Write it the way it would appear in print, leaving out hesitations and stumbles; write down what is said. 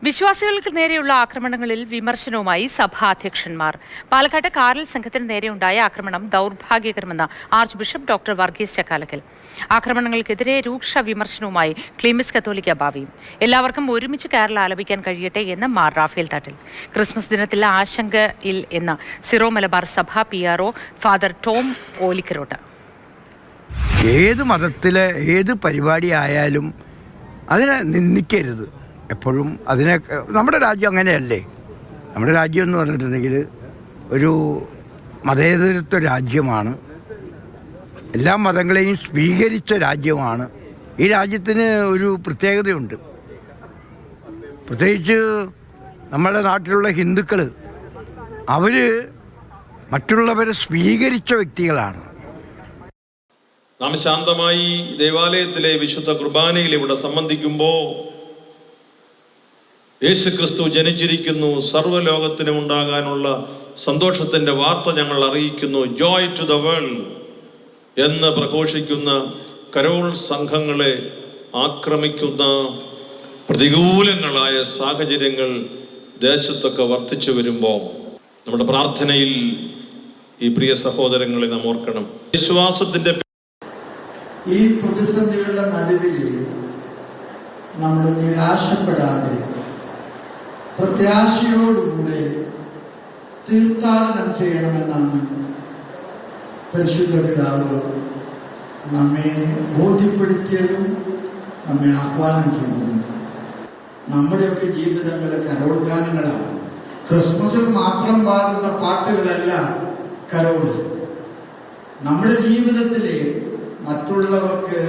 വിശ്വാസികൾക്ക് നേരെയുള്ള ആക്രമണങ്ങളിൽ വിമർശനവുമായി സഭാധ്യക്ഷന്മാർ. പാലക്കാട്ട് കാറിൽ സംഘത്തിന് നേരെയുണ്ടായ ആക്രമണം ദൗർഭാഗ്യകരമെന്ന് archbishop doctor Varghese Chakkalakkal. ആക്രമണങ്ങൾക്കെതിരെ രൂക്ഷ വിമർശനവുമായി ക്ലീമിസ് കത്തോലിക്ക ബാവയും. എല്ലാവർക്കും ഒരുമിച്ച് കാരൽ ആലപിക്കാൻ കഴിയട്ടെ എന്ന് മാർ റാഫേൽ തട്ടിൽ. ക്രിസ്മസ് ദിനത്തിൽ ആശങ്കയിൽ എന്ന് സിറോ മലബാർ സഭ PRO ഫാദർ ടോം ഓലിക്കരോട്ട്. ഏത് മതത്തിലെ ഏത് പരിപാടി ആയാലും അതിനെ നിന്ദിക്കരുത്. എപ്പോഴും അതിനെ നമ്മുടെ രാജ്യം അങ്ങനെയല്ലേ. നമ്മുടെ രാജ്യം എന്ന് പറഞ്ഞിട്ടുണ്ടെങ്കിൽ ഒരു മതേതരത്വ രാജ്യമാണ്. എല്ലാ മതങ്ങളെയും സ്വീകരിച്ച രാജ്യമാണ്. ഈ രാജ്യത്തിന് ഒരു പ്രത്യേകതയുണ്ട്. പ്രത്യേകിച്ച് നമ്മുടെ നാട്ടിലുള്ള ഹിന്ദുക്കൾ അവർ മറ്റുള്ളവരെ സ്വീകരിച്ച വ്യക്തികളാണ്. നാം ശാന്തമായി ദേവാലയത്തിലെ വിശുദ്ധ കുർബാനയിൽ ഇവിടെ സംബന്ധിക്കുമ്പോൾ യേശുക്രിസ്തു ജനിച്ചിരിക്കുന്നു, സർവ്വലോകത്തിനും ഉണ്ടാകാനുള്ള സന്തോഷത്തിൻ്റെ വാർത്ത ഞങ്ങൾ അറിയിക്കുന്നു, ജോയ് ടു ദ വേൾഡ് എന്ന് പ്രഘോഷിക്കുന്ന കരോൾ സംഘങ്ങളെ ആക്രമിക്കുന്ന പ്രതികൂലങ്ങളായ സാഹചര്യങ്ങൾ ദേശത്തൊക്കെ വർദ്ധിച്ചു വരുമ്പോൾ നമ്മുടെ പ്രാർത്ഥനയിൽ ഈ പ്രിയ സഹോദരങ്ങളെ നാം ഓർക്കണം. വിശ്വാസത്തിൻ്റെ ഈ പ്രതിസന്ധികളുടെ നടുവിൽ നമ്മൾ നിരാശപ്പെടാതെ പ്രത്യാശയോടുകൂടെ തീർത്ഥാടനം ചെയ്യണമെന്നാണ് പരിശുദ്ധ പിതാവ് നമ്മെ ബോധ്യപ്പെടുത്തിയതും നമ്മെ ആഹ്വാനം ചെയ്യുന്നതും. നമ്മുടെയൊക്കെ ജീവിതങ്ങൾ കരോൾ ഗാനങ്ങളാണ്. ക്രിസ്മസിൽ മാത്രം പാടുന്ന പാട്ടുകളല്ല കരോൾ. നമ്മുടെ ജീവിതത്തിലെ മറ്റുള്ളവർക്ക്